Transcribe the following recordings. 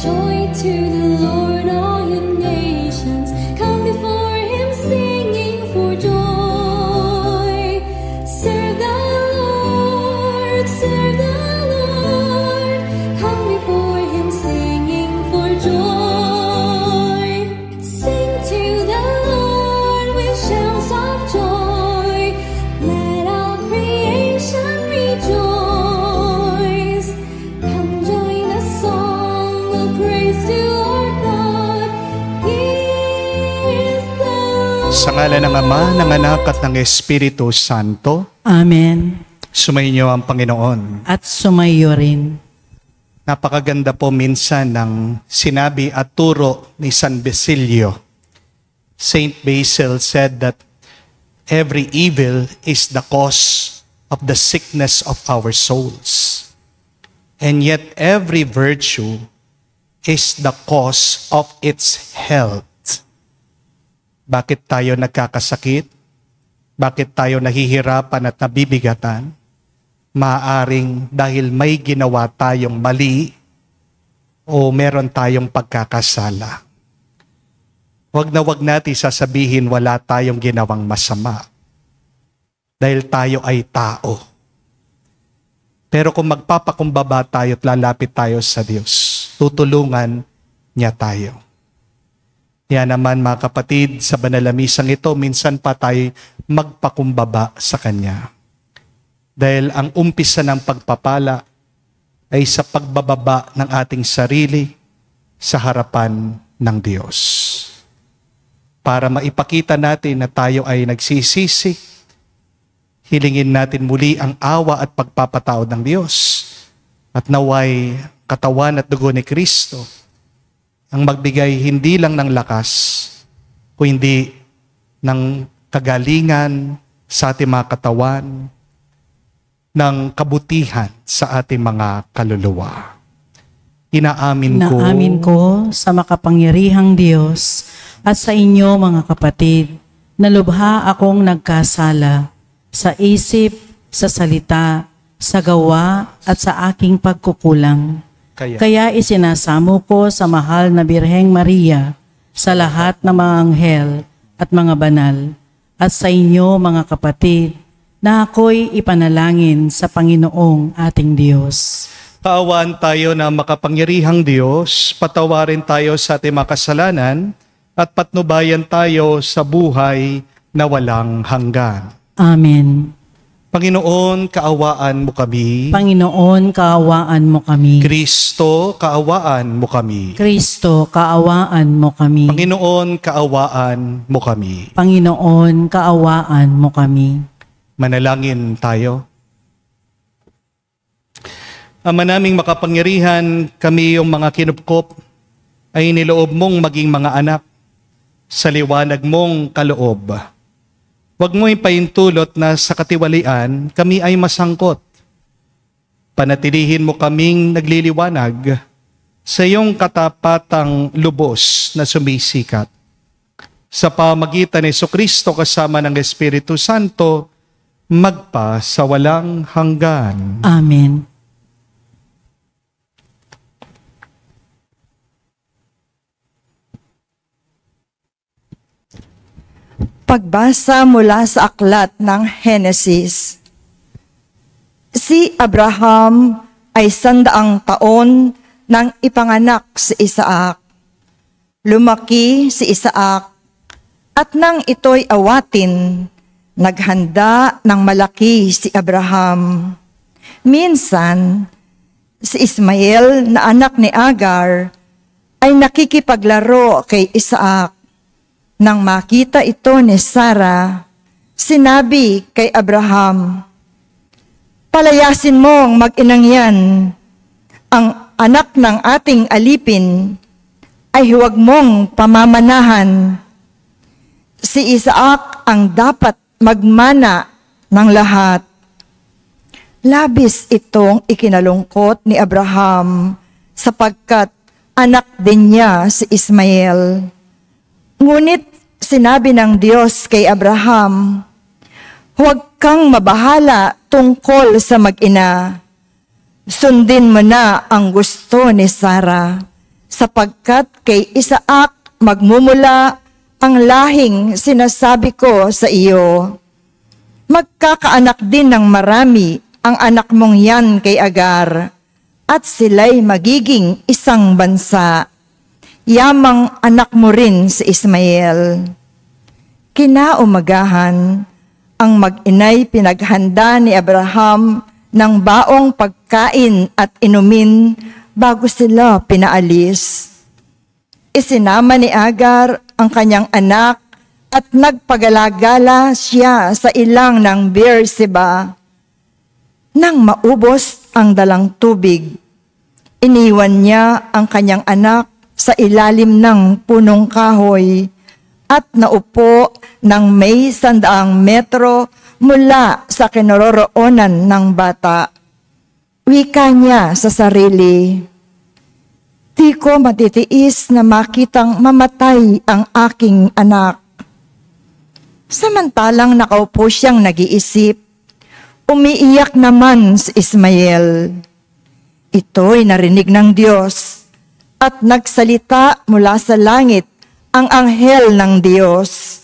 joy to the Lord, all you nations. Come before him singing for joy. Serve the Lord, serve the Lord. Come before him singing for joy. Sing to the Lord with shouts of joy. Let all creation rejoice. Come join the song of praise to our God. He is the Lord. Sa ngalan ng Ama, ng Anak at ng Espiritu Santo, Amen. sumainyo ang Panginoon. At sumayo rin. Napakaganda po minsan ng sinabi at turo ni San Basilio. Saint Basil said that every evil is the cause of the sickness of our souls. And yet every virtue is the cause of its health. Bakit tayo nagkakasakit? Bakit tayo nahihirapan at nabibigatan? Maaaring dahil may ginawa tayong mali o meron tayong pagkakasala. Huwag na huwag natin sasabihin wala tayong ginawang masama. Dahil tayo ay tao. Pero kung magpapakumbaba tayo at lalapit tayo sa Diyos, tutulungan niya tayo. Yan naman mga kapatid, sa banal na misang ito, minsan pa tayo magpakumbaba sa Kanya. Dahil ang umpisa ng pagpapala ay sa pagbababa ng ating sarili sa harapan ng Diyos. Para maipakita natin na tayo ay nagsisisi, hilingin natin muli ang awa at pagpapatawad ng Diyos at naway katawan at dugo ni Kristo ang magbigay hindi lang ng lakas, kundi ng kagalingan sa ating mga katawan, ng kabutihan sa ating mga kaluluwa. Inaamin ko sa makapangyarihang Diyos at sa inyo mga kapatid, na lubha akong nagkasala sa isip, sa salita, sa gawa at sa aking pagkukulang. Kaya isinasamo ko sa mahal na Birheng Maria, sa lahat ng mga anghel at mga banal, at sa inyo mga kapatid, na ako'y ipanalangin sa Panginoong ating Diyos. Kaawaan tayo na makapangyarihang Diyos, patawarin tayo sa ating mga kasalanan, at patnubayan tayo sa buhay na walang hanggan. Amen. Panginoon, kaawaan mo kami. Panginoon, kaawaan mo kami. Kristo, kaawaan mo kami. Kristo, kaawaan mo kami. Panginoon, kaawaan mo kami. Panginoon, kaawaan mo kami. Manalangin tayo. Ama naming makapangyarihan, kami yung mga kinupkop ay niloob mong maging mga anak sa liwanag mong kaloob. Huwag mo ipaintulot na sa katiwalian kami ay masangkot. Panatilihin mo kaming nagliliwanag sa iyong katapatang lubos na sumisikat. Sa pamagitan ni Jesucristo kasama ng Espiritu Santo, magpa sa walang hanggan. Amen. Pagbasa mula sa aklat ng Henesis. Si Abraham ay 100 taon nang ipanganak si Isaac. Lumaki si Isaac at nang ito'y awatin, naghanda ng malaki si Abraham. Minsan, si Ismael na anak ni Agar ay nakikipaglaro kay Isaac. Nang makita ito ni Sarah, sinabi kay Abraham, "Palayasin mong mag-inang yan, ang anak ng ating alipin ay huwag mong pamamanahan. Si Isaac ang dapat magmana ng lahat." Labis itong ikinalungkot ni Abraham sapagkat anak din niya si Ismael. Ngunit sinabi ng Diyos kay Abraham, "Huwag kang mabahala tungkol sa mag-ina. Sundin mo na ang gusto ni Sarah, sapagkat kay Isaac magmumula ang lahing sinasabi ko sa iyo. Magkakaanak din ng marami ang anak mong yan kay Agar, at sila'y magiging isang bansa. Yamang anak mo rin si Ismael. Kinaumagahan, ang mag-inay pinaghanda ni Abraham ng baong pagkain at inumin bago sila pinaalis. Isinama ni Agar ang kanyang anak at nagpagalagala siya sa ilang ng Beerseba. Nang maubos ang dalang tubig, iniwan niya ang kanyang anak sa ilalim ng punong kahoy at naupo ng may 100 metro mula sa kinaroroonan ng bata. Wika niya sa sarili, "Di ko matitiis na makitang mamatay ang aking anak." Samantalang nakaupo siyang nag-iisip, umiiyak naman si Ismael. Ito'y narinig ng Diyos at nagsalita mula sa langit ang anghel ng Diyos.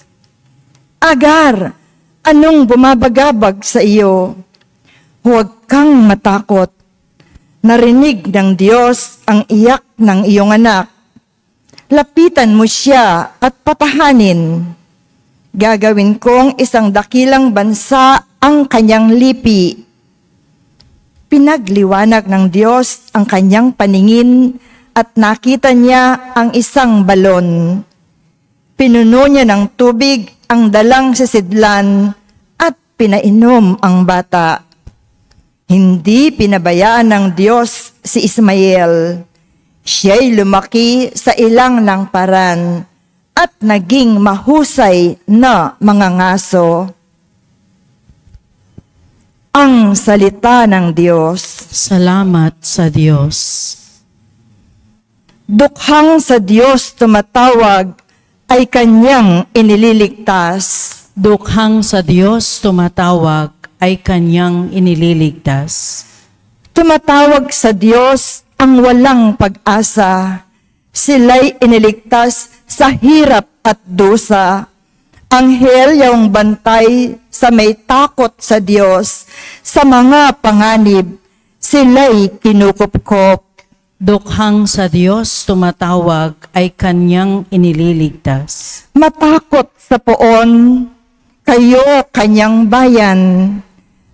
"Agar, anong bumabagabag sa iyo? Huwag kang matakot. Narinig ng Diyos ang iyak ng iyong anak. Lapitan mo siya at patahanin. Gagawin kong isang dakilang bansa ang kanyang lipi." Pinagliwanag ng Diyos ang kanyang paningin at nakita niya ang isang balon. Pinuno niya ng tubig ang dalang sisidlan at pinainom ang bata. Hindi pinabayaan ng Diyos si Ismael. Siya'y lumaki sa ilang ng paran at naging mahusay na mangangaso. Ang salita ng Diyos. Salamat sa Diyos. Dukhang sa Diyos tumatawag ay kanyang inililigtas. Dukhang sa Diyos tumatawag ay kanyang inililigtas. Tumatawag sa Diyos ang walang pag-asa. Sila'y iniligtas sa hirap at dusa. Anghel yung bantay sa may takot sa Diyos. Sa mga panganib, sila'y kinukupkop. Dukhang sa Diyos tumatawag ay kanyang inililigtas. Matakot sa poon, kayo kanyang bayan,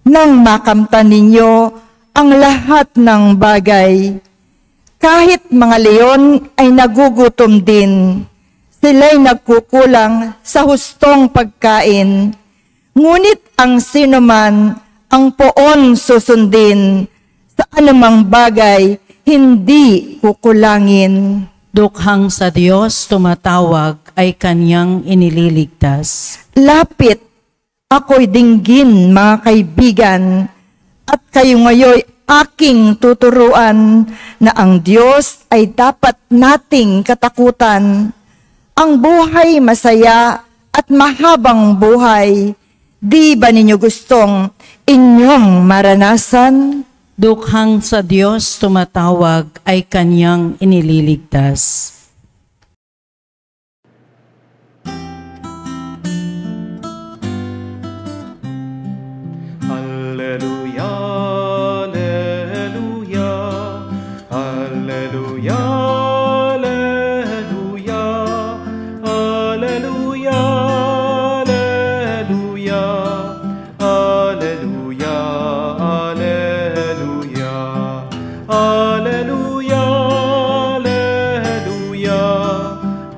nang makamtan ninyo ang lahat ng bagay. Kahit mga leon ay nagugutom din, sila'y nagkukulang sa hustong pagkain. Ngunit ang sinuman ang poon susundin, sa anumang bagay hindi kukulangin. Dukhang sa Diyos tumatawag ay kanyang inililigtas. Lapit, ako'y dinggin mga kaibigan, at kayo ngayon aking tuturuan na ang Diyos ay dapat nating katakutan. Ang buhay masaya at mahabang buhay, di ba ninyo gustong inyong maranasan? Dukhang sa Diyos tumatawag ay kanyang inililigtas. Alleluia, alleluia, alleluia, alleluia, alleluia, alleluia, alleluia, alleluia, alleluia, alleluia,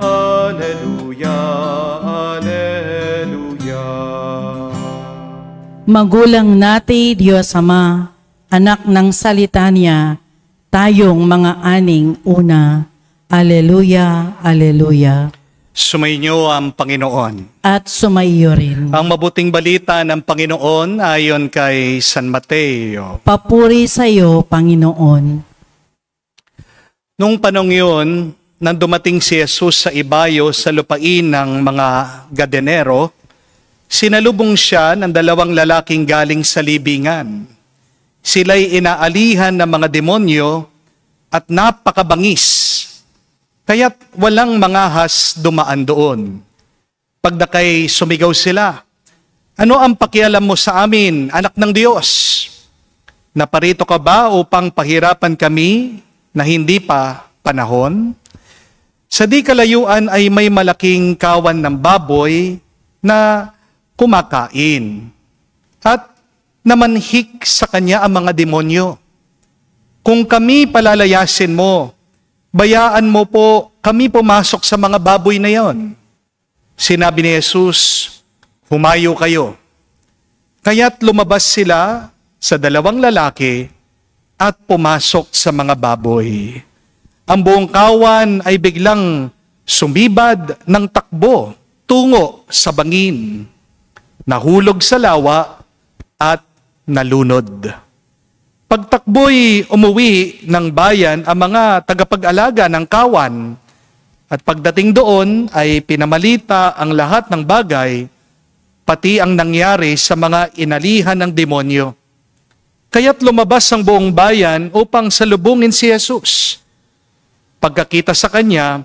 alleluia, alleluia. Magulang nati Diyos Ama, anak ng salita niya, tayong mga aning una. Aleluya, aleluya. Sumainyo ang Panginoon. At sumaiyo rin. Ang mabuting balita ng Panginoon ayon kay San Mateo. Papuri sa iyo, Panginoon. Nung panong yun, nang dumating si Jesus sa ibayo sa lupain ng mga Gadenero, sinalubong siya ng 2 lalaking galing sa libingan. Sila'y inaalihan ng mga demonyo at napakabangis Kaya't walang mangahas dumaan doon. Pagdakay sumigaw sila, "Ano ang pakialam mo sa amin, anak ng Diyos? Naparito ka ba upang pahirapan kami na hindi pa panahon?" Sa di kalayuan ay may malaking kawan ng baboy na kumakain. At namanhik sa kanya ang mga demonyo. "Kung kami palalayasin mo, bayaan mo po kami pumasok sa mga baboy na yon." Sinabi ni Jesus, "Humayo kayo." Kaya't lumabas sila sa dalawang lalaki at pumasok sa mga baboy. Ang buong kawan ay biglang sumibad ng takbo tungo sa bangin. Nahulog sa lawa at nalunod. Pagtakbo'y umuwi ng bayan ang mga tagapag-alaga ng kawan. At pagdating doon ay pinamalita ang lahat ng bagay, pati ang nangyari sa mga inalihan ng demonyo. Kaya't lumabas ang buong bayan upang salubungin si Jesus. Pagkakita sa kanya,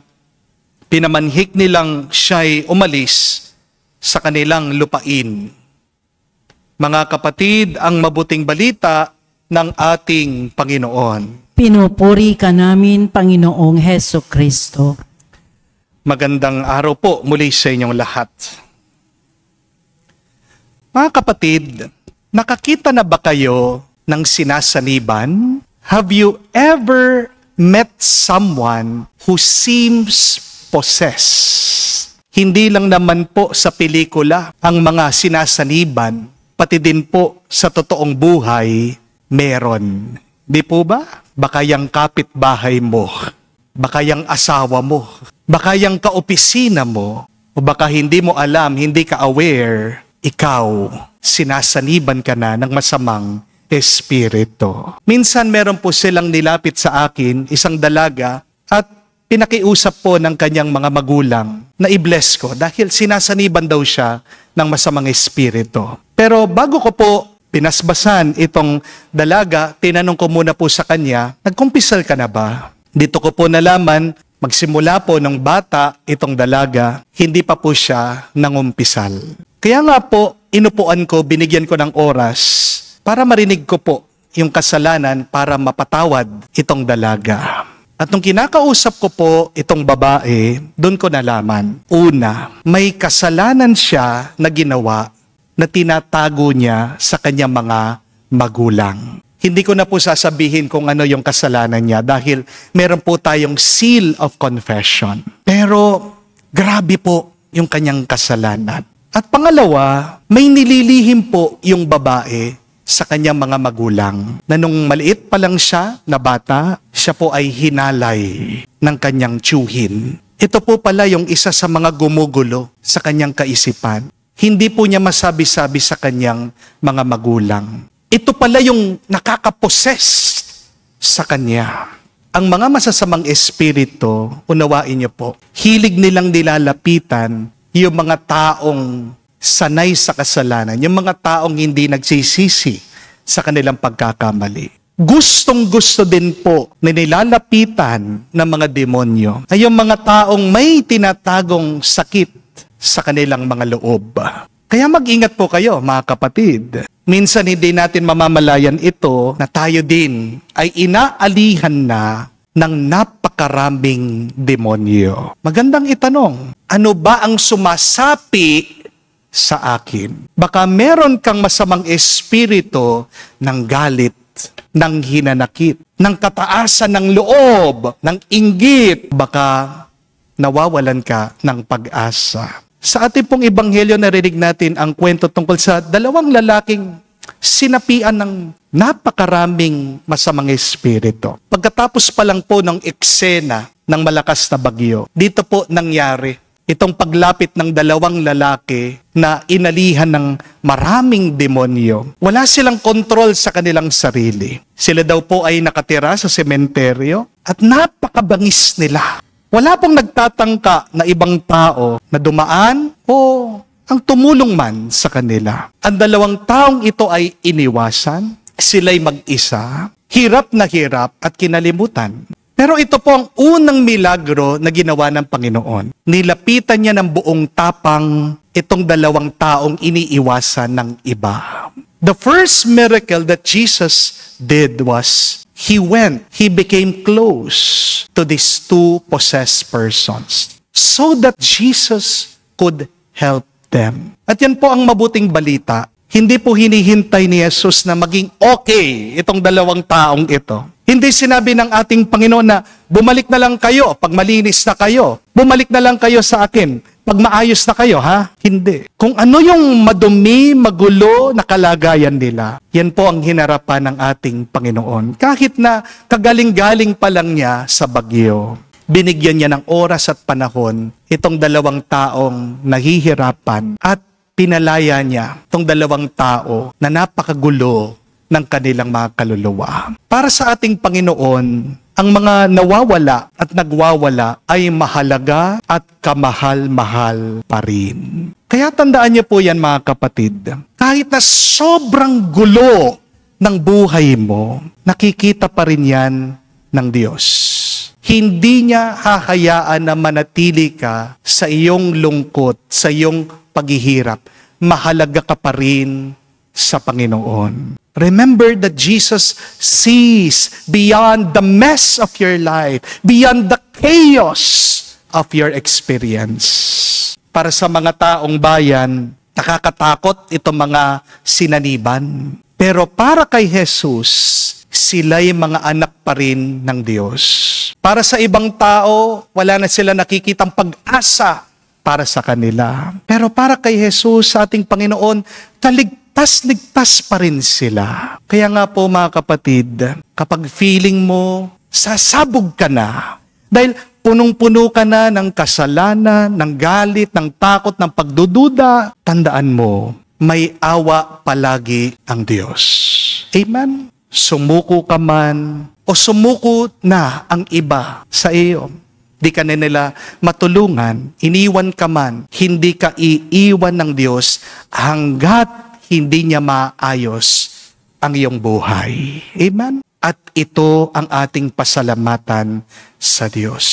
pinamanhik nilang siya'y umalis sa kanilang lupain. Mga kapatid, ang mabuting balita ng ating Panginoon. Pinupuri ka namin, Panginoong Heso Kristo. Magandang araw po muli sa inyong lahat. Mga kapatid, nakakita na ba kayo ng sinasaniban? Have you ever met someone who seems possessed? Hindi lang naman po sa pelikula ang mga sinasaniban, pati din po sa totoong buhay meron. Di po ba? Baka yung kapitbahay mo, baka yung asawa mo, baka yung kaopisina mo, o baka hindi mo alam, hindi ka aware, ikaw, sinasaniban ka na ng masamang espiritu. Minsan meron po silang nilapit sa akin, isang dalaga, at pinakiusap po ng kanyang mga magulang na i-bless ko dahil sinasaniban daw siya ng masamang espiritu. Pero bago ko po pinasbasan itong dalaga, tinanong ko muna po sa kanya, "Nagkumpisal ka na ba?" Dito ko po nalaman, magsimula po ng bata itong dalaga, hindi pa po siya nangumpisal. Kaya nga po, inupuan ko, binigyan ko ng oras para marinig ko po yung kasalanan para mapatawad itong dalaga. At nung kinakausap ko po itong babae, doon ko nalaman. Una, may kasalanan siya na ginawa na tinatago niya sa kanyang mga magulang. Hindi ko na po sasabihin kung ano yung kasalanan niya dahil meron po tayong seal of confession. Pero grabe po yung kanyang kasalanan. At pangalawa, may nililihim po yung babae sa kanyang mga magulang na nung maliit pa lang siya na bata, siya po ay hinalay ng kanyang tiyuhin. Ito po pala yung isa sa mga gumugulo sa kanyang kaisipan. Hindi po niya masabi-sabi sa kanyang mga magulang. Ito pala yung nakakapossess sa kanya. Ang mga masasamang espiritu, unawain niyo po, hilig nilang nilalapitan yung mga taong sanay sa kasalanan, yung mga taong hindi nagsisisi sa kanilang pagkakamali. Gustong-gusto din po na nilalapitan ng mga demonyo ay yung mga taong may tinatagong sakit sa kanilang mga loob. Kaya mag-ingat po kayo, mga kapatid. Minsan hindi natin mamamalayan ito na tayo din ay inaalihan na ng napakaraming demonyo. Magandang itanong, ano ba ang sumasapi sa akin? Baka meron kang masamang espiritu ng galit, ng hinanakit, ng kataasan ng loob, ng inggit. Baka nawawalan ka ng pag-asa. Sa ating pong ebanghelyo, narinig natin ang kwento tungkol sa dalawang lalaking sinapian ng napakaraming masamang espiritu. Pagkatapos pa lang po ng eksena ng malakas na bagyo, dito po nangyari itong paglapit ng dalawang lalaki na inalihan ng maraming demonyo. Wala silang kontrol sa kanilang sarili. Sila daw po ay nakatira sa sementeryo at napakabangis nila. Wala pong nagtatangka na ibang tao na dumaan o ang tumulong man sa kanila. Ang dalawang taong ito ay iniwasan, sila'y mag-isa, hirap na hirap at kinalimutan. Pero ito po ang unang milagro na ginawa ng Panginoon. Nilapitan niya ng buong tapang itong dalawang taong iniiwasan ng iba. The first miracle that Jesus did was he became close to these two possessed persons so that Jesus could help them. At yan po ang mabuting balita. Hindi po hinihintay ni Jesus na maging okay itong dalawang taong ito. Hindi sinabi ng ating Panginoon na bumalik na lang kayo pag malinis na kayo. Bumalik na lang kayo sa akin pag maayos na kayo, ha? Hindi. Kung ano yung madumi, magulo na kalagayan nila, yan po ang hinarapan ng ating Panginoon. Kahit na kagaling-galing pa lang niya sa bagyo, binigyan niya ng oras at panahon itong dalawang taong nahihirapan at pinalaya niya itong dalawang tao na napakagulo ng kanilang mga kaluluwa. Para sa ating Panginoon, ang mga nawawala at nagwawala ay mahalaga at kamahal-mahal pa rin. Kaya tandaan niyo po yan mga kapatid. Kahit na sobrang gulo ng buhay mo, nakikita pa rin yan ng Diyos. Hindi niya hahayaan na manatili ka sa iyong lungkot, sa iyong paghihirap. Mahalaga ka pa rin sa Panginoon. Remember that Jesus sees beyond the mess of your life, beyond the chaos of your experience. Para sa mga taong bayan, nakakatakot itong mga sinaniban. Pero para kay Jesus, sila'y mga anak pa rin ng Diyos. Para sa ibang tao, wala na sila nakikitang pag-asa para sa kanila. Pero para kay Jesus, sa ating Panginoon, ligtas pa rin sila. Kaya nga po mga kapatid, kapag feeling mo, sasabog ka na. Dahil punong-puno ka na ng kasalanan, ng galit, ng takot, ng pagdududa, tandaan mo, may awa palagi ang Diyos. Amen? Sumuko ka man, o sumuko na ang iba sa iyo. Di ka na nila matulungan, iniwan ka man, hindi ka iiwan ng Diyos hanggat hindi niya maayos ang iyong buhay. Amen? At ito ang ating pasalamatan sa Diyos.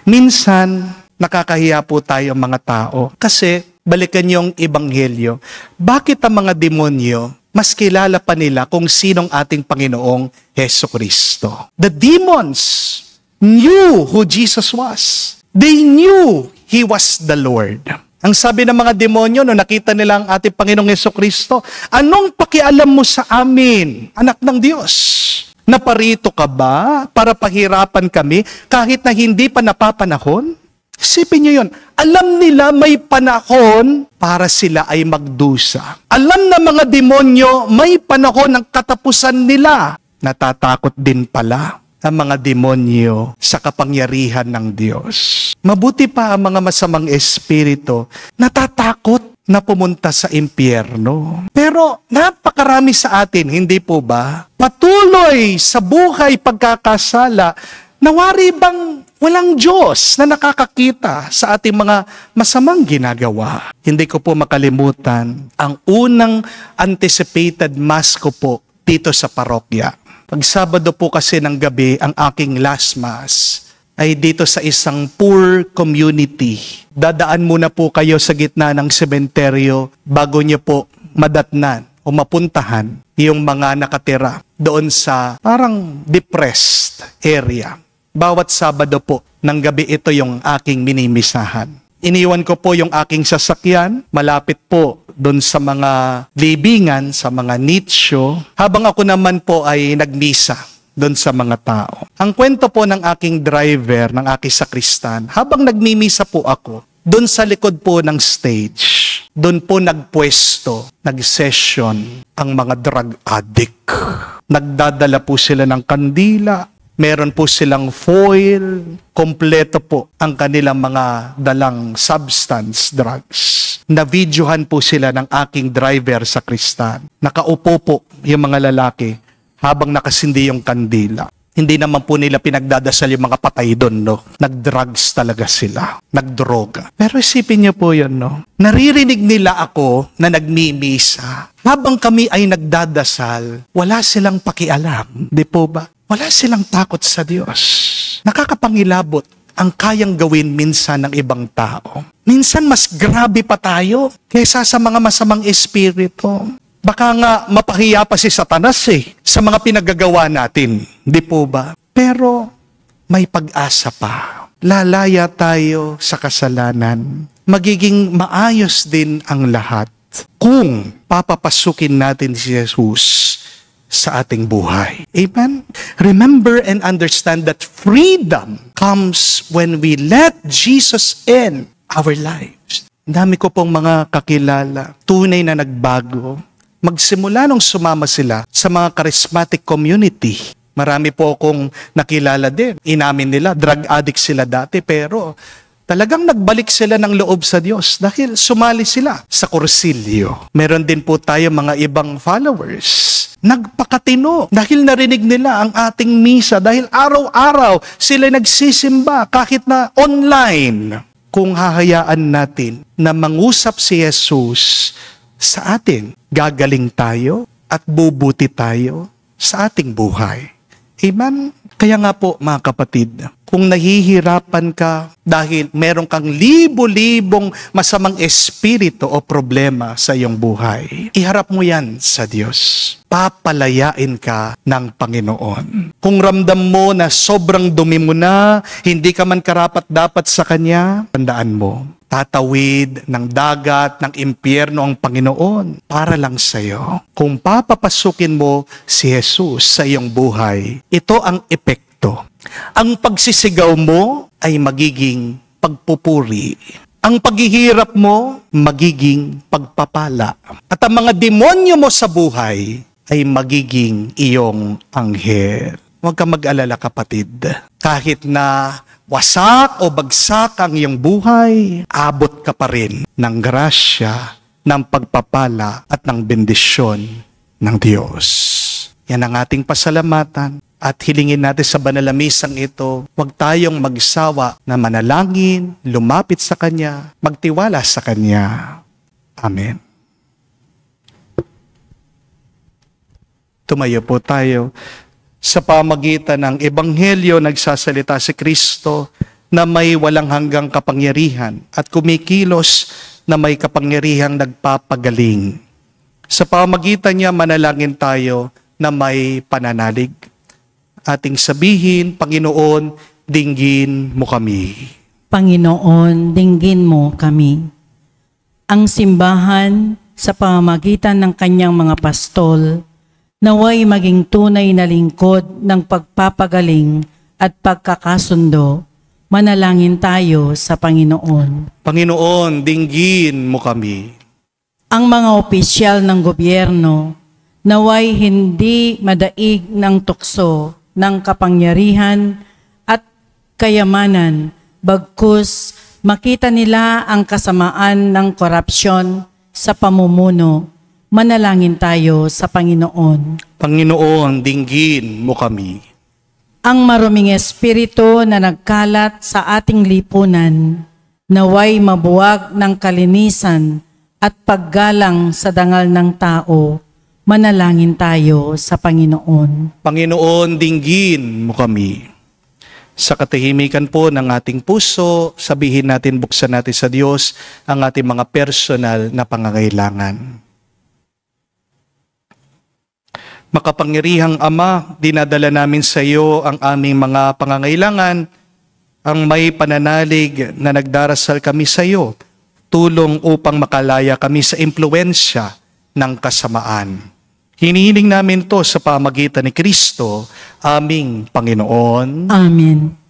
Minsan, nakakahiya po tayo mga tao kasi balikan yung ebanghelyo. Bakit ang mga demonyo mas kilala pa nila kung sinong ating Panginoong Hesukristo? The demons knew who Jesus was. They knew He was the Lord. Ang sabi ng mga demonyo, no, nakita nila ang ating Panginoong Hesukristo, anong pakialam mo sa amin, anak ng Diyos? Naparito ka ba para pahirapan kami kahit na hindi pa napapanahon? Isipin niyo yun. Alam nila may panahon para sila ay magdusa. Alam na mga demonyo may panahon ng katapusan nila. Natatakot din pala ang mga demonyo sa kapangyarihan ng Diyos. Mabuti pa ang mga masamang espiritu natatakot na pumunta sa impyerno. Pero napakarami sa atin, hindi po ba? Patuloy sa buhay pagkakasala, nawari bang walang Diyos na nakakakita sa ating mga masamang ginagawa? Hindi ko po makalimutan ang unang anticipated mass ko po dito sa parokya. Pag Sabado po kasi ng gabi, ang aking last mass ay dito sa isang poor community. Dadaan muna po kayo sa gitna ng sementeryo bago niyo po madatnan o mapuntahan yung mga nakatira doon sa parang depressed area. Bawat Sabado po ng gabi ito yung aking minimisahan. Iniwan ko po yung aking sasakyan, malapit po doon sa mga libingan, sa mga nicho, habang ako naman po ay nagmisa doon sa mga tao. Ang kwento po ng aking driver, ng aking sakristan, habang nagmimisa po ako, doon sa likod po ng stage, doon po nagpwesto, nag-session ang mga drug addict. Nagdadala po sila ng kandila, meron po silang foil, kompleto po ang kanilang mga dalang substance, drugs. Na-videohan po sila ng aking driver sa Kristan. Nakaupo po yung mga lalaki habang nakasindi yung kandila. Hindi naman po nila pinagdadasal yung mga patay doon, no? Nag-drugs talaga sila. Nagdroga. Pero isipin niyo po yun, no? Naririnig nila ako na nagmimisa. Habang kami ay nagdadasal, wala silang pakialam. Di po ba? Wala silang takot sa Diyos. Nakakapangilabot ang kayang gawin minsan ng ibang tao. Minsan mas grabe pa tayo kaysa sa mga masamang espiritu. Baka nga mapahiya pa si Satanas sa mga pinagagawa natin. Di po ba? Pero may pag-asa pa. Lalaya tayo sa kasalanan. Magiging maayos din ang lahat kung papapasukin natin si Jesus sa ating buhay. Amen? Remember and understand that freedom comes when we let Jesus in our lives. Dami ko pong mga kakilala, tunay na nagbago. Magsimula nung sumama sila sa mga charismatic community. Marami po akong nakilala din. Inamin nila, drug addict sila dati, pero talagang nagbalik sila ng loob sa Diyos dahil sumali sila sa kursilyo. Meron din po tayo mga ibang followers. Nagpakatino dahil narinig nila ang ating misa, dahil araw-araw sila nagsisimba kahit na online. Kung hahayaan natin na mangusap si Jesus sa atin, gagaling tayo at bubuti tayo sa ating buhay. Amen? Kaya nga po mga kapatid, kung nahihirapan ka dahil meron kang libo-libong masamang espiritu o problema sa iyong buhay, iharap mo yan sa Diyos. Papalayain ka ng Panginoon. Kung ramdam mo na sobrang dumi mo na, hindi ka man karapat-dapat sa Kanya, tandaan mo, tatawid ng dagat, ng impyerno ang Panginoon para lang sa iyo. Kung papapasukin mo si Jesus sa iyong buhay, ito ang epekto. Ang pagsisigaw mo ay magiging pagpupuri. Ang paghihirap mo, magiging pagpapala. At ang mga demonyo mo sa buhay ay magiging iyong anghel. Huwag kang mag-alala, kapatid. Kahit na wasak o bagsak ang iyong buhay, abot ka pa rin ng grasya, ng pagpapala at ng bendisyon ng Diyos. Yan ang ating pasalamatan at hilingin natin sa banal na misang ito, huwag tayong magsawa na manalangin, lumapit sa Kanya, magtiwala sa Kanya. Amen. Tumayo po tayo. Sa pamagitan ng Ebanghelyo, nagsasalita si Kristo na may walang hanggang kapangyarihan at kumikilos na may kapangyarihang nagpapagaling. Sa pamagitan niya, manalangin tayo na may pananalig. Ating sabihin, Panginoon, dinggin mo kami. Panginoon, dinggin mo kami. Ang simbahan sa pamamagitan ng kanyang mga pastol, naway maging tunay na lingkod ng pagpapagaling at pagkakasundo. Manalangin tayo sa Panginoon. Panginoon, dinggin mo kami. Ang mga opisyal ng gobyerno, naway hindi madaig ng tukso ng kapangyarihan at kayamanan, bagkus makita nila ang kasamaan ng korupsyon sa pamumuno. Manalangin tayo sa Panginoon. Panginoon, dinggin mo kami. Ang maruming espiritu na nagkalat sa ating lipunan, naway mabuwag ng kalinisan at paggalang sa dangal ng tao. Manalangin tayo sa Panginoon. Panginoon, dinggin mo kami. Sa katahimikan po ng ating puso, sabihin natin, buksan natin sa Diyos ang ating mga personal na pangangailangan. Makapangyarihang Ama, dinadala namin sa iyo ang aming mga pangangailangan, ang may pananalig na nagdarasal kami sa iyo, tulong upang makalaya kami sa impluwensya ng kasamaan. Hinihiling namin to sa pamagitan ni Kristo, aming Panginoon. Amen.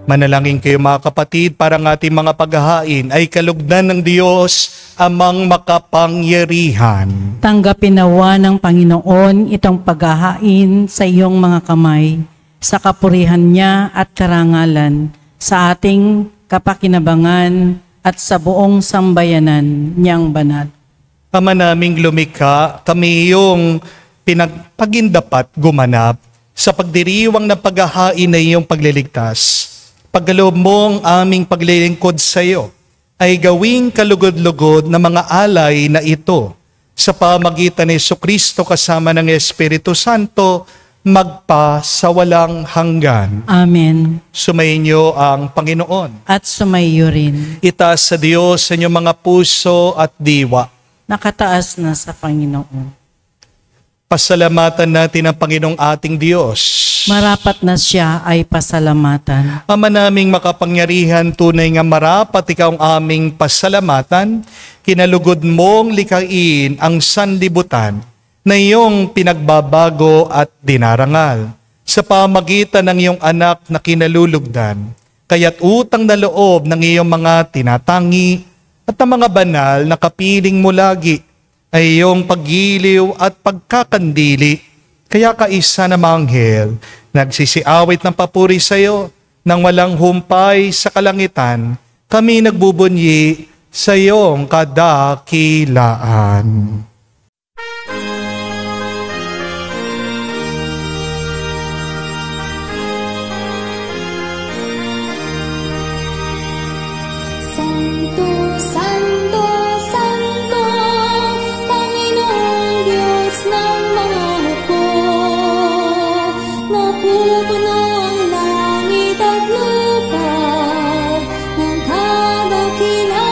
Manalangin kayo mga kapatid para ang ating mga paghahain ay kalugdan ng Diyos amang makapangyarihan. Tanggapin nawa ng Panginoon itong paghahain sa iyong mga kamay, sa kapurihan niya at karangalan, sa ating kapakinabangan at sa buong sambayanan niyang banal. Ama naming lumikha, kami iyong pinagpagindapat gumanap sa pagdiriwang ng paghahain na iyong pagliligtas. Pagkaloob mo ang aming paglilingkod sa iyo, ay gawing kalugod-lugod na mga alay na ito sa pamagitan ni Jesucristo kasama ng Espiritu Santo magpa sa walang hanggan. Amen. Sumainyo ang Panginoon. At sumayo rin. Itaas sa Diyos sa inyong mga puso at diwa. Nakataas na sa Panginoon. Pasalamatan natin ang Panginoong ating Diyos. Marapat na siya ay pasalamatan. Ama naming makapangyarihan, tunay nga marapat ikaw ang aming pasalamatan. Kinalugod mong likhain ang sanlibutan na iyong pinagbabago at dinarangal sa pamagitan ng iyong anak na kinalulugdan. Kaya't utang na loob ng iyong mga tinatangi at ang mga banal na kapiling mo lagi ay iyong paggiliw at pagkakandili. Kaya kaisa na manghel, nagsisiawit ng papuri sa iyo, nang walang humpay sa kalangitan, kami nagbubunyi sa iyong kadakilaan. Santo, Santo, Santo, Panginoong Diyos ng mga hukbo. Napupuno ang langit at lupa ng kadakilaan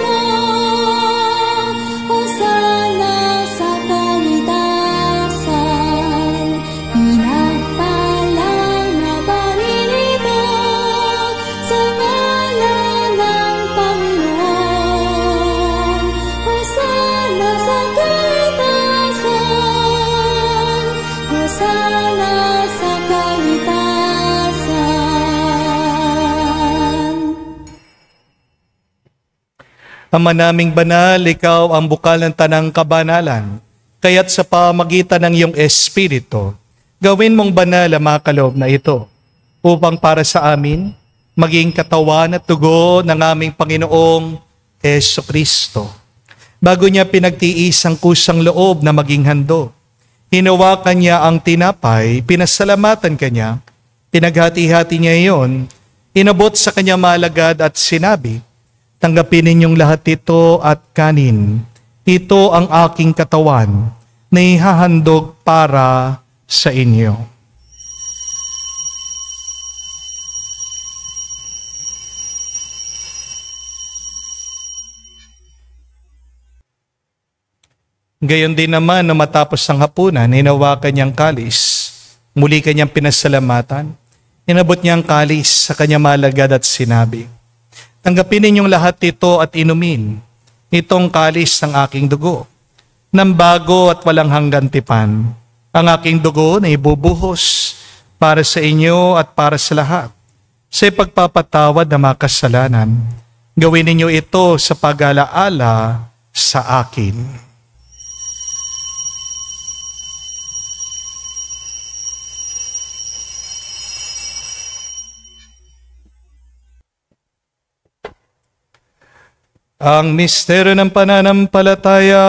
mo. Hosana sa kaligtasan, pinagpalang na paninito sa ngalan ng Panginoon. Hosana sa kaligtasan, Hosana sa kaligtasan. Ama naming banal, ikaw ang bukal ng tanang kabanalan. Kaya't sa pamagitan ng iyong Espiritu, gawin mong banal ang mga kaloob na ito, upang para sa amin, maging katawan at dugo ng aming Panginoong Jesucristo. Bago niya pinagtiis ang kusang loob na maging handog, hinawakan niya ang tinapay, pinasalamatan kanya, pinaghati-hati niya iyon, inabot sa kanya malagad at sinabi, tanggapin ninyong lahat ito at kanin. Ito ang aking katawan na ihahandog para sa inyo. Gayon din naman na matapos ang hapunan, hinawakan niyang kalis. Muli kanyang pinasalamatan. Inabot niya ang kalis sa kanyang malagad at sinabi, tanggapin ninyong lahat ito at inumin. Itong kalis ng aking dugo, ng bago at walang hanggan tipan. Ang aking dugo na ibubuhos para sa inyo at para sa lahat, sa ipagpapatawad ng mga kasalanan. Gawin ninyo ito sa pag-alaala sa akin. Ang misteryo ng pananampalataya.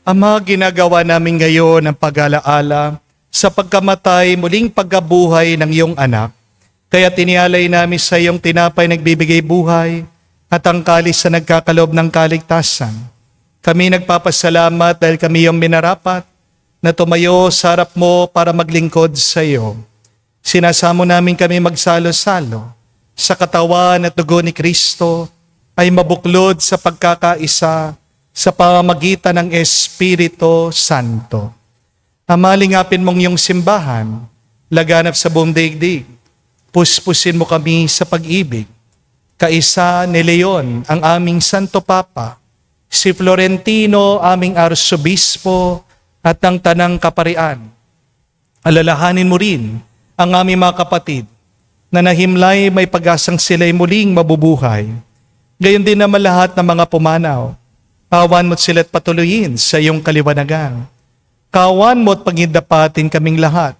Ama, ginagawa namin ngayon ang pag-alaala sa pagkamatay muling pagkabuhay ng iyong anak Kaya tinialay namin sa iyong tinapay nagbibigay buhay at ang kalis na nagkakaloob ng kaligtasan. Kami nagpapasalamat dahil kami yung minarapat na tumayo sa harap mo para maglingkod sa iyo. Sinasamo namin kami magsalo-salo sa katawan at dugo ni Kristo ay mabuklod sa pagkakaisa sa pamamagitan ng Espiritu Santo. Amalingapin mong iyong simbahan, laganap sa buong daigdig. Puspusin mo kami sa pag-ibig. Kaisa ni Leon, ang aming Santo Papa, si Florentino, aming Arsobispo, at ang Tanang Kaparian. Alalahanin mo rin ang aming mga kapatid na nahimlay may pag-asang sila'y muling mabubuhay. Gayon din naman lahat ng mga pumanaw. Kawan mo't sila't patuloyin sa iyong kaliwanagan. Kawan mo't pagindapatin kaming lahat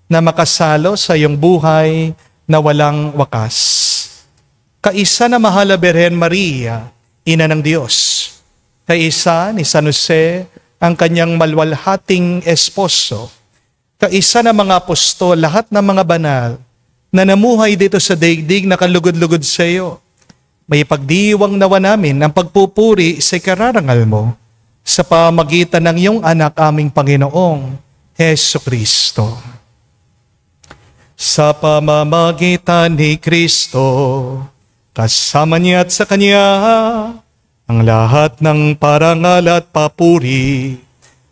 na makasalo sa iyong buhay na walang wakas. Kaisa na mahal na Birhen Maria, Ina ng Diyos. Kaisa ni San Jose, ang kanyang malwalhating esposo. Kaisa na mga apostol, lahat ng mga banal na namuhay dito sa daigdig na kalugod-lugod sa iyo. May pagdiwang nawa namin ang pagpupuri sa kararangal mo sa pamagitan ng iyong anak aming Panginoong Heso Kristo. Sa pamamagitan ni Kristo, kasama niya at sa Kanya, ang lahat ng parangal at papuri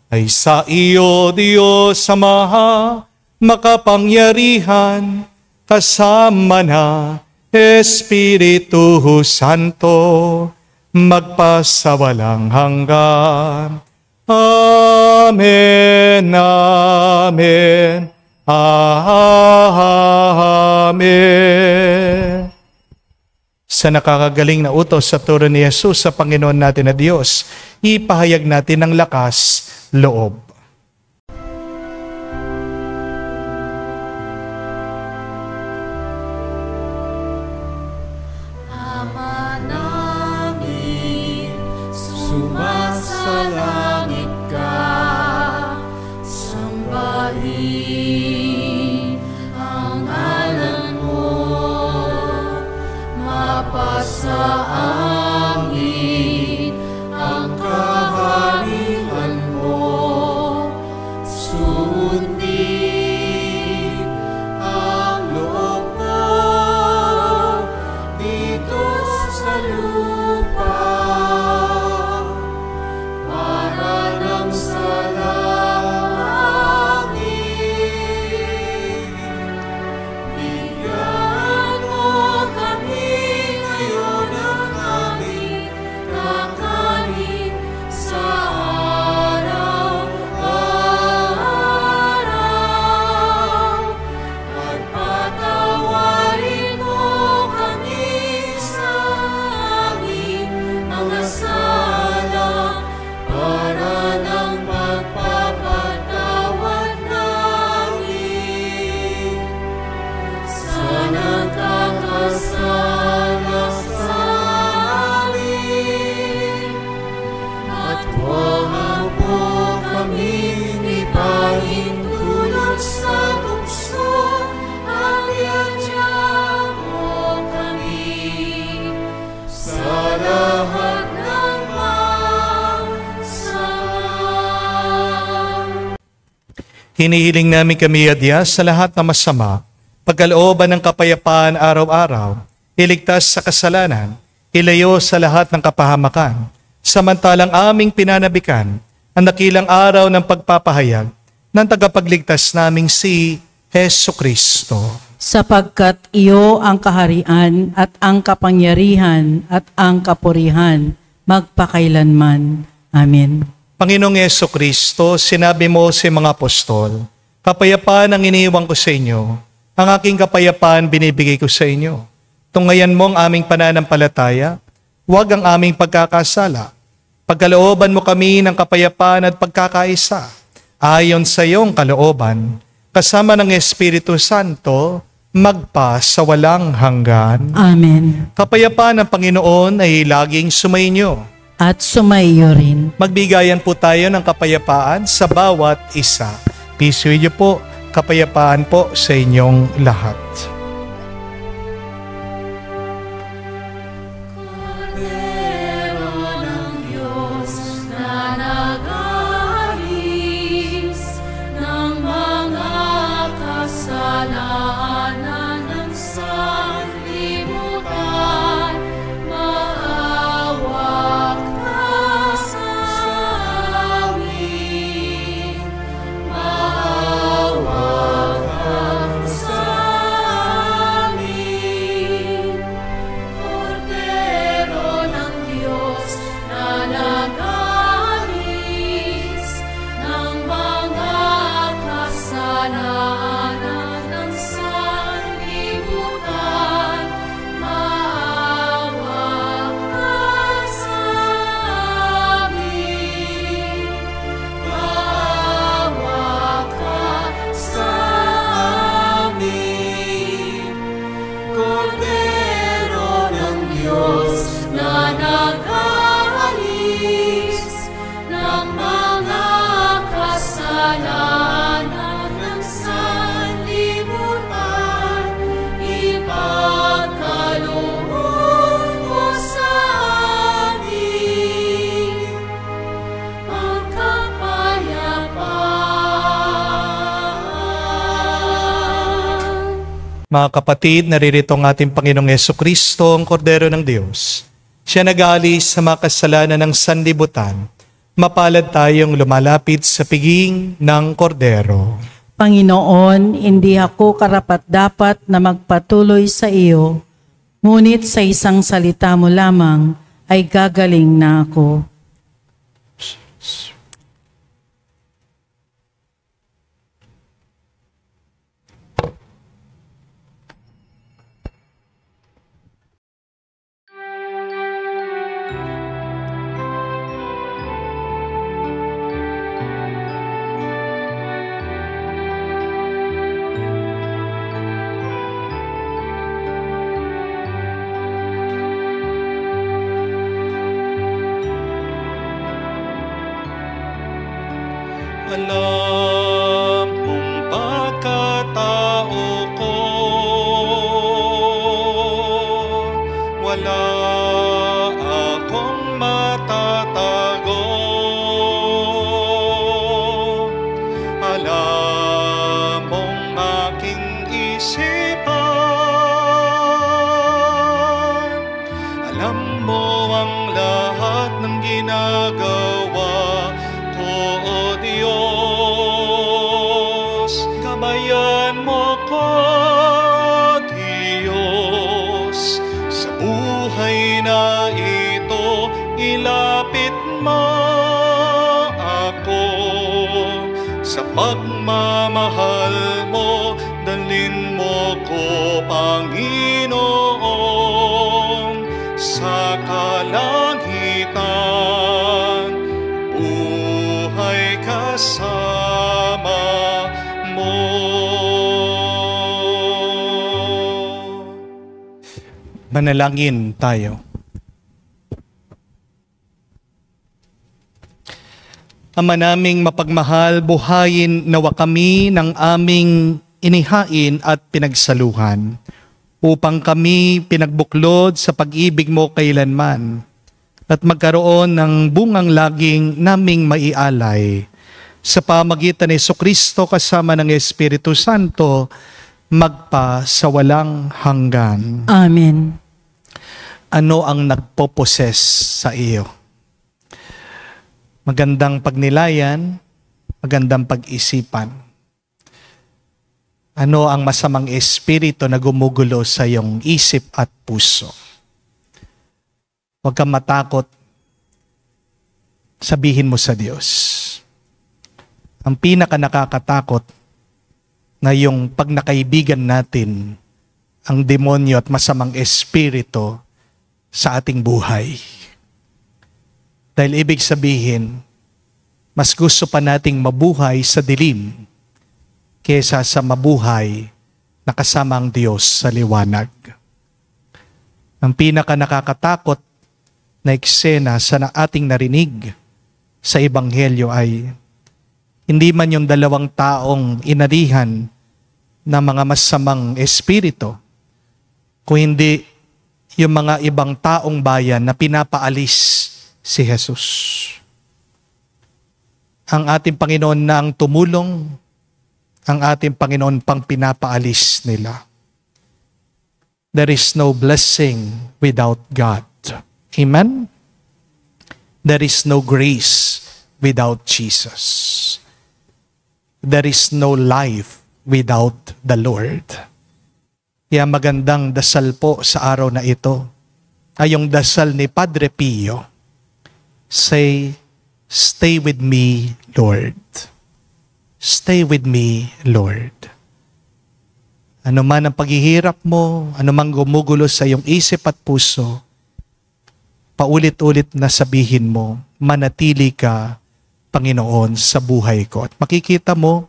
ay sa iyo, Diyos Ama, makapangyarihan, kasama na Espiritu Santo, magpasawalang hanggan. Amen, amen, amen. Sa nakakagaling na utos sa turo ni Jesus sa Panginoon natin na Diyos, ipahayag natin ng lakas loob. Ama namin, sumasalangit ka, sambahin ang ngalan mo, mapasa amin ang kaharian mo, sundin ang loob mo dito sa lupa, para nang sa langit. Bigyan mo kami ngayon ng aming kakanin sa araw-araw, at patawarin mo kami sa aming mga sala, para ng pagpapatawad namin sa nagkakasala sa amin. At huwag mo kaming ipahintulot sa tukso, at iadya mo kami sa lahat ng masama. Hinihiling namin kami, Adya, sa lahat na masama, pagkalooban ng kapayapaan araw-araw, iligtas sa kasalanan, ilayo sa lahat ng kapahamakan, samantalang aming pinanabikan ang dakilang araw ng pagpapahayag ng tagapagligtas naming si Heso Kristo. Sapagkat iyo ang kaharian at ang kapangyarihan at ang kapurihan magpakailanman. Amen. Panginoong Heso Kristo, sinabi mo sa mga apostol, kapayapaan ang iniiwan ko sa inyo, ang aking kapayapaan binibigay ko sa inyo. Tungayan mo ang aming pananampalataya, huwag ang aming pagkakasala. Pagkalooban mo kami ng kapayapaan at pagkakaisa, ayon sa iyong kalooban, kasama ng Espiritu Santo, magpa sa walang hanggan. Amen. Kapayapaan ng Panginoon ay laging sumainyo. At sumaiyo rin. Magbigayan po tayo ng kapayapaan sa bawat isa. Peace with you po, kapayapaan po sa inyong lahat. Mga kapatid, naririto ang ating Panginoong Jesucristo, ang Kordero ng Diyos. Siya nag-aalis sa mga kasalanan ng sanlibutan. Mapalad tayong lumalapit sa piging ng Kordero. Panginoon, hindi ako karapat-dapat na magpatuloy sa iyo, ngunit sa isang salita mo lamang ay gagaling na ako. Alam mong pagkatao ko, wala akong matatago. Alam mong aking isipan, alam mo ang lahat ng ginagawa ko, o Diyos. Gabayan mo ko, Diyos, sa buhay na ito. Ilapit mo ako sa pagmamahal mo. Dalhin mo ko, Panginoon, sa kalangitan. Buhay kasama mo. Manalangin tayo. Ama naming mapagmahal, buhayin nawa kami ng aming inihain at pinagsaluhan, upang kami pinagbuklod sa pag-ibig mo kailanman, at magkaroon ng bungang laging naming maialay. Sa pamagitan ni Jesucristo kasama ng Espiritu Santo, magpa sa walang hanggan. Amen. Ano ang nagpoposes sa iyo? Magandang pagnilayan, magandang pag-isipan. Ano ang masamang espiritu na gumugulo sa iyong isip at puso? Huwag kang matakot. Sabihin mo sa Diyos. Ang pinaka nakakatakot na yung pag nakaibigan natin ang demonyo at masamang espiritu sa ating buhay. Dahil ibig sabihin, mas gusto pa nating mabuhay sa dilim kesa sa mabuhay na kasama ang Diyos sa liwanag. Ang pinaka nakakatakot na eksena sa ating narinig sa Ebanghelyo ay hindi man yung dalawang taong inarihan na mga masamang espiritu, kung hindi yung mga ibang taong bayan na pinapaalis si Jesus. Ang ating Panginoon na ang tumulong, ang ating Panginoon pang pinapaalis nila. There is no blessing without God. Amen? There is no grace without Jesus. There is no life without the Lord. Kaya magandang dasal po sa araw na ito ay yung dasal ni Padre Pio. Say, stay with me, Lord. Stay with me, Lord. Ano man ang paghihirap mo, ano man gumugulo sa iyong isip at puso, paulit-ulit na sabihin mo, manatili ka, Panginoon, sa buhay ko. At makikita mo,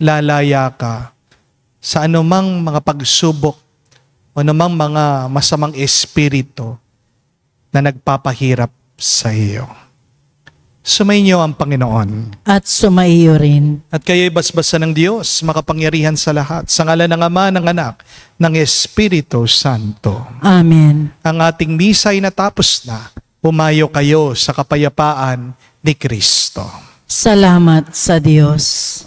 lalaya ka sa anumang mga pagsubok o anumang mga masamang espiritu na nagpapahirap sa iyo. Sumainyo ang Panginoon. At sumaiyo rin. At kayo'y basbasan ng Diyos, makapangyarihan sa lahat, sa ngalan ng Ama, ng Anak, ng Espiritu Santo. Amen. Ang ating misa ay natapos na. Pumayo kayo sa kapayapaan ni Kristo. Salamat sa Diyos.